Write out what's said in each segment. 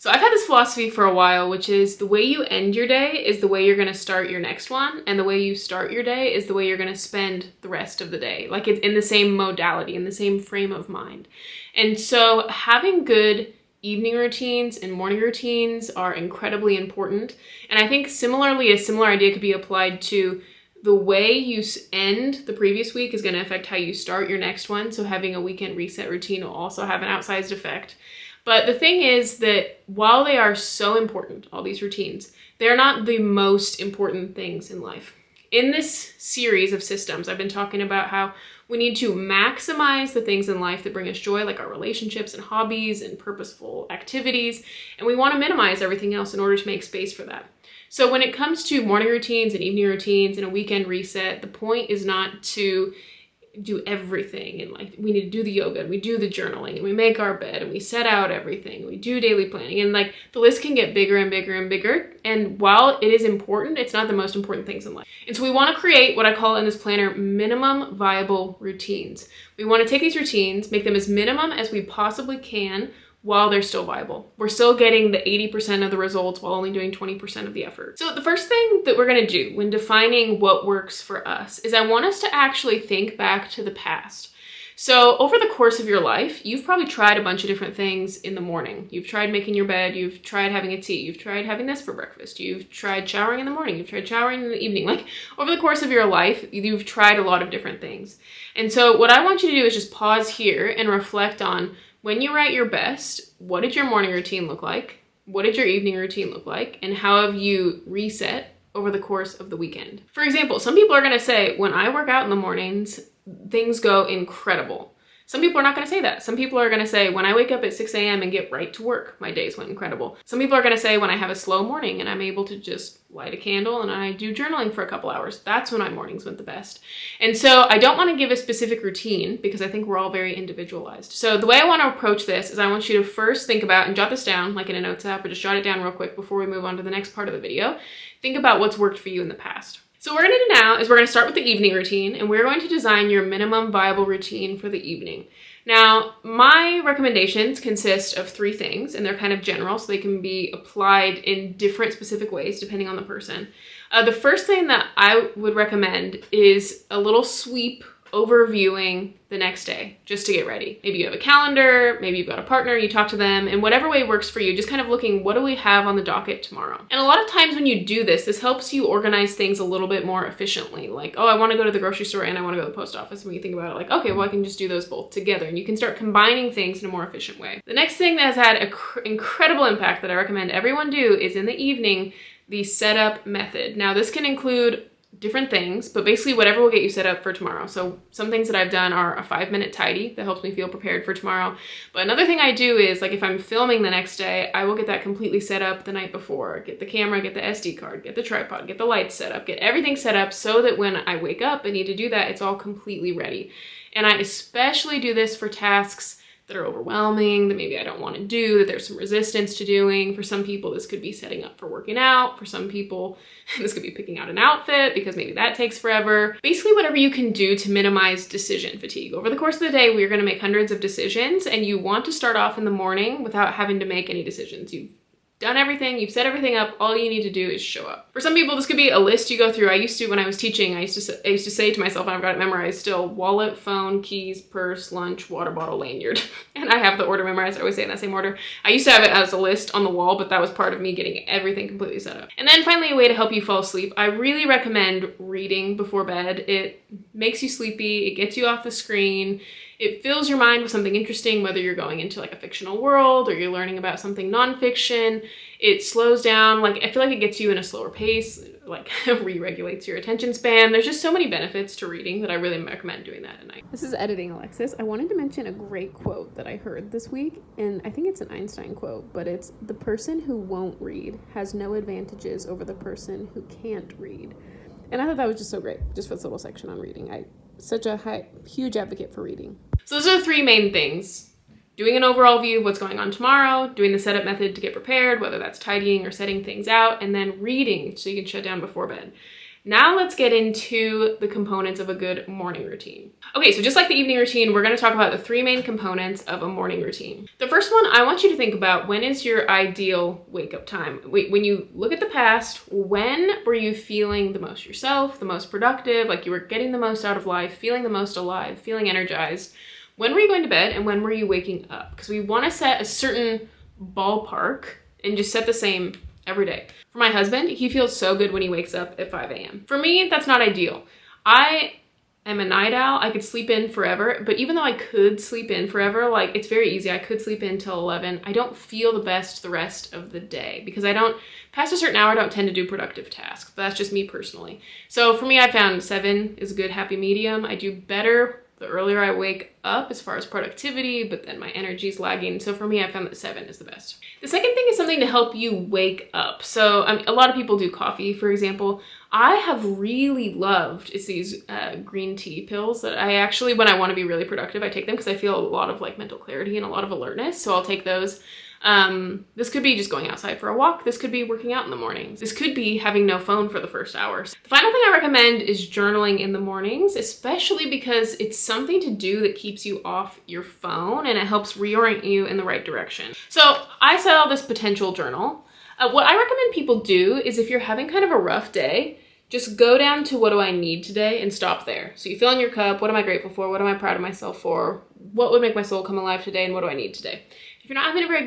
So I've had this philosophy for a while, which is the way you end your day is the way you're going to start your next one. And the way you start your day is the way you're going to spend the rest of the day. Like it's in the same modality, in the same frame of mind. And so having good evening routines and morning routines are incredibly important. And I think similarly, a similar idea could be applied to the way you end the previous week is going to affect how you start your next one. So having a weekend reset routine will also have an outsized effect. But the thing is that while they are so important, all these routines, they're not the most important things in life. In this series of systems, I've been talking about how we need to maximize the things in life that bring us joy, like our relationships and hobbies and purposeful activities. And we want to minimize everything else in order to make space for that. So when it comes to morning routines and evening routines and a weekend reset, the point is not to do everything. And like, we need to do the yoga and we do the journaling and we make our bed and we set out everything. We do daily planning, and like the list can get bigger and bigger and bigger. And while it is important, it's not the most important things in life. And so we want to create what I call in this planner minimum viable routines. We want to take these routines, make them as minimum as we possibly can while they're still viable. We're still getting the 80% of the results while only doing 20% of the effort. So the first thing that we're going to do when defining what works for us is I want us to actually think back to the past. So over the course of your life, you've probably tried a bunch of different things in the morning. You've tried making your bed, you've tried having a tea, you've tried having this for breakfast, you've tried showering in the morning, you've tried showering in the evening. Like over the course of your life, you've tried a lot of different things. And so what I want you to do is just pause here and reflect on when you were at your best, what did your morning routine look like? What did your evening routine look like? And how have you reset over the course of the weekend? For example, some people are going to say, when I work out in the mornings, things go incredible. Some people are not going to say that. Some people are going to say, when I wake up at 6 a.m. and get right to work, my days went incredible. Some people are going to say, when I have a slow morning and I'm able to just light a candle and I do journaling for a couple hours, that's when my mornings went the best. And so I don't want to give a specific routine because I think we're all very individualized. So the way I want to approach this is I want you to first think about and jot this down like in a notes app, or just jot it down real quick before we move on to the next part of the video. Think about what's worked for you in the past. So what we're going to do now is we're going to start with the evening routine, and we're going to design your minimum viable routine for the evening. Now, my recommendations consist of 3 things, and they're kind of general, so they can be applied in different specific ways depending on the person. The first thing that I would recommend is a little sweep overviewing the next day just to get ready. Maybe you have a calendar, maybe you've got a partner, you talk to them, in whatever way works for you, just kind of looking, what do we have on the docket tomorrow? And a lot of times when you do this, this helps you organize things a little bit more efficiently. Like, oh, I want to go to the grocery store and I want to go to the post office. When you think about it, like, okay, well, I can just do those both together, and you can start combining things in a more efficient way. The next thing that has had an incredible impact that I recommend everyone do is in the evening, the setup method. Now, this can include different things, but basically whatever will get you set up for tomorrow. So some things that I've done are a 5-minute tidy that helps me feel prepared for tomorrow. But another thing I do is, like, if I'm filming the next day, I will get that completely set up the night before. Get the camera, get the SD card, get the tripod, get the lights set up, get everything set up so that when I wake up and need to do that, it's all completely ready. And I especially do this for tasks that are overwhelming, that maybe I don't want to do, that there's some resistance to doing. For some people, this could be setting up for working out. For some people, this could be picking out an outfit because maybe that takes forever. Basically, whatever you can do to minimize decision fatigue. Over the course of the day, we are going to make hundreds of decisions, and you want to start off in the morning without having to make any decisions. You've done everything, you've set everything up, all you need to do is show up. For some people, this could be a list you go through. I used to, when I was teaching, I used to say to myself, and I've got it memorized still, wallet, phone, keys, purse, lunch, water bottle, lanyard. And I have the order memorized, I always say it in that same order. I used to have it as a list on the wall, but that was part of me getting everything completely set up. And then finally, a way to help you fall asleep. I really recommend reading before bed. It makes you sleepy, it gets you off the screen, it fills your mind with something interesting, whether you're going into like a fictional world or you're learning about something nonfiction. It slows down, like I feel like it gets you in a slower pace, like re-regulates your attention span. There's just so many benefits to reading that I really recommend doing that at night. This is Editing Alexis. I wanted to mention a great quote that I heard this week, and I think it's an Einstein quote, but it's, "The person who won't read has no advantages over the person who can't read." And I thought that was just so great, just for this little section on reading. I'm such a huge advocate for reading. So those are the 3 main things. Doing an overall view of what's going on tomorrow, doing the setup method to get prepared, whether that's tidying or setting things out, and then reading so you can shut down before bed. Now let's get into the components of a good morning routine. Okay, so just like the evening routine, we're gonna talk about the 3 main components of a morning routine. The first one, I want you to think about, when is your ideal wake up time? When you look at the past, when were you feeling the most yourself, the most productive, like you were getting the most out of life, feeling the most alive, feeling energized? When were you going to bed and when were you waking up? Because we wanna set a certain ballpark and just set the same every day. For my husband, he feels so good when he wakes up at 5 a.m. For me, that's not ideal. I am a night owl. I could sleep in forever, but even though I could sleep in forever, like it's very easy. I could sleep in till 11. I don't feel the best the rest of the day because past a certain hour, I don't tend to do productive tasks. But that's just me personally. So for me, I found 7 is a good happy medium. I do better the earlier I wake up as far as productivity, but then my energy is lagging. So for me, I found that 7 is the best. The second thing is something to help you wake up. So a lot of people do coffee, for example. I have really loved these green tea pills that I actually, when I want to be really productive, I take them because I feel a lot of like mental clarity and a lot of alertness. So I'll take those. This could be just going outside for a walk. This could be working out in the mornings. This could be having no phone for the first hours. The final thing I recommend is journaling in the mornings, especially because it's something to do that keeps you off your phone and it helps reorient you in the right direction. So I sell this potential journal. What I recommend people do is if you're having kind of a rough day, just go down to what do I need today and stop there. So you fill in your cup, what am I grateful for? What am I proud of myself for? What would make my soul come alive today? And what do I need today? If you're not having a very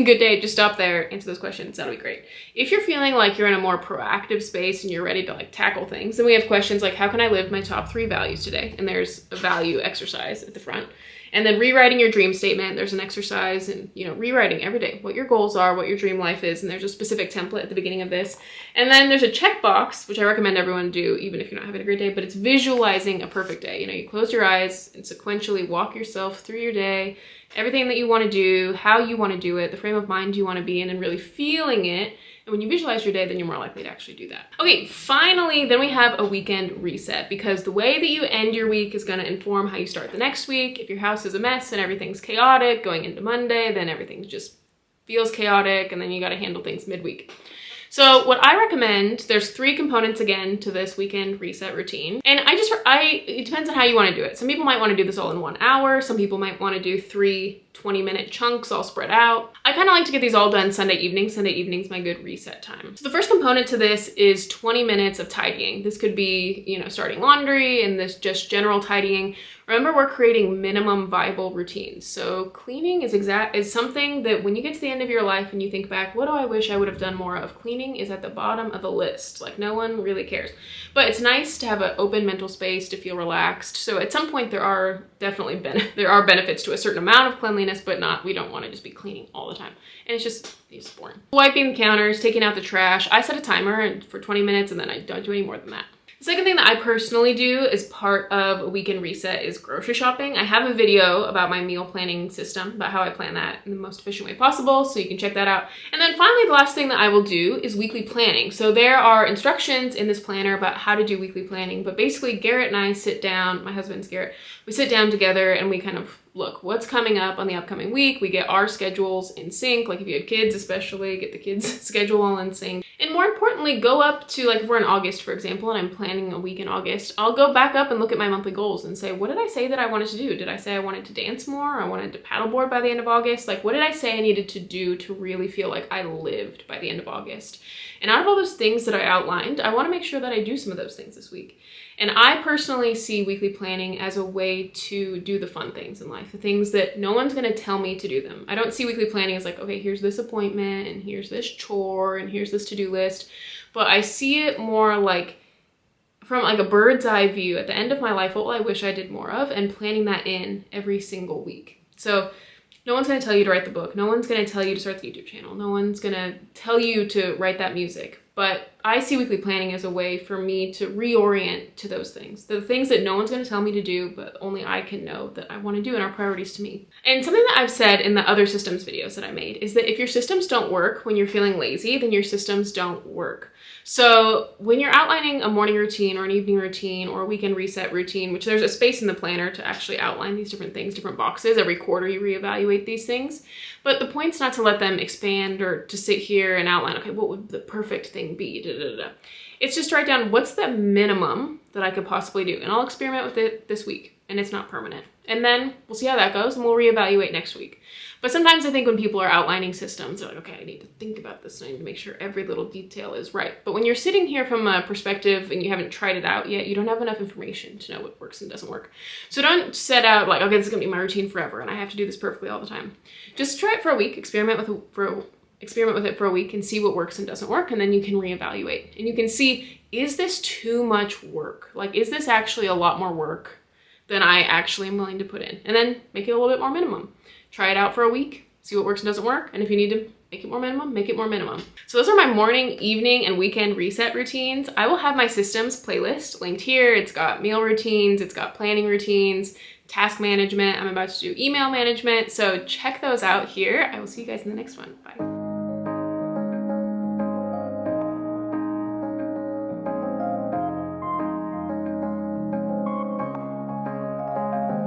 good day, just stop there, answer those questions. That'll be great. If you're feeling like you're in a more proactive space and you're ready to like tackle things, then we have questions like, how can I live my top 3 values today? And there's a value exercise at the front. And then rewriting your dream statement, there's an exercise and, rewriting every day what your goals are, what your dream life is. And there's a specific template at the beginning of this. And then there's a checkbox, which I recommend everyone do, even if you're not having a great day, but it's visualizing a perfect day. You close your eyes and sequentially walk yourself through your day, everything that you want to do, how you want to do it, the frame of mind you want to be in, and really feeling it. And when you visualize your day, then you're more likely to actually do that. Okay, finally, then we have a weekend reset, because the way that you end your week is going to inform how you start the next week. If your house is a mess and everything's chaotic going into Monday, then everything just feels chaotic, and then you got to handle things midweek. So what I recommend, there's 3 components again to this weekend reset routine. And it depends on how you want to do it. Some people might want to do this all in 1 hour. Some people might want to do 3 20-minute chunks all spread out. I kind of like to get these all done Sunday evening. Sunday evening's my good reset time. So the first component to this is 20 minutes of tidying. This could be, starting laundry and this just general tidying. Remember, we're creating minimum viable routines. So cleaning is something that when you get to the end of your life and you think back, what do I wish I would have done more of? Cleaning is at the bottom of the list. Like, no one really cares. But it's nice to have an open mental space to feel relaxed. So at some point there are definitely benefits to a certain amount of cleanliness, but we don't want to just be cleaning all the time. And it's just boring. Wiping the counters, taking out the trash. I set a timer for 20 minutes and then I don't do any more than that. The second thing that I personally do as part of a weekend reset is grocery shopping. I have a video about my meal planning system, about how I plan that in the most efficient way possible, so you can check that out. And then finally, the last thing that I will do is weekly planning. So there are instructions in this planner about how to do weekly planning, but basically Garrett and I sit down, my husband's Garrett, we sit down together and we kind of look what's coming up on the upcoming week. We get our schedules in sync. Like if you have kids especially, get the kids' schedule all in sync. And more importantly, go up to, like if we're in August, for example, and I'm planning a week in August, I'll go back up and look at my monthly goals and say, what did I say that I wanted to do? Did I say I wanted to dance more? I wanted to paddleboard by the end of August? Like, what did I say I needed to do to really feel like I lived by the end of August? And out of all those things that I outlined, I want to make sure that I do some of those things this week. And I personally see weekly planning as a way to do the fun things in life, the things that no one's going to tell me to do them. I don't see weekly planning as like, okay, here's this appointment and here's this chore and here's this to-do list. But I see it more like from like a bird's eye view. At the end of my life, what will I wish I did more of, and planning that in every single week. So no one's going to tell you to write the book. No one's going to tell you to start the YouTube channel. No one's going to tell you to write that music. But I see weekly planning as a way for me to reorient to those things. The things that no one's going to tell me to do, but only I can know that I want to do and are priorities to me. And something that I've said in the other systems videos that I made is that if your systems don't work when you're feeling lazy, then your systems don't work. So when you're outlining a morning routine or an evening routine or a weekend reset routine, which there's a space in the planner to actually outline these different things, different boxes. Every quarter you reevaluate these things. But the point's not to let them expand or to sit here and outline, okay, what would the perfect day thing B, da, da, da. It's just write down what's the minimum that I could possibly do. And I'll experiment with it this week, and it's not permanent. And then we'll see how that goes, and we'll reevaluate next week. But sometimes I think when people are outlining systems, they're like, okay, I need to think about this, and I need to make sure every little detail is right. But when you're sitting here from a perspective and you haven't tried it out yet, you don't have enough information to know what works and doesn't work. So don't set out like, okay, this is gonna be my routine forever, and I have to do this perfectly all the time. Just try it for a week, experiment with it for a week and see what works and doesn't work, and then you can reevaluate. And you can see, is this too much work? Like, is this actually a lot more work than I actually am willing to put in? And then make it a little bit more minimum. Try it out for a week, see what works and doesn't work, and if you need to make it more minimum, make it more minimum. So those are my morning, evening, and weekend reset routines. I will have my systems playlist linked here. It's got meal routines, it's got planning routines, task management. I'm about to do email management. So check those out here. I will see you guys in the next one. Bye.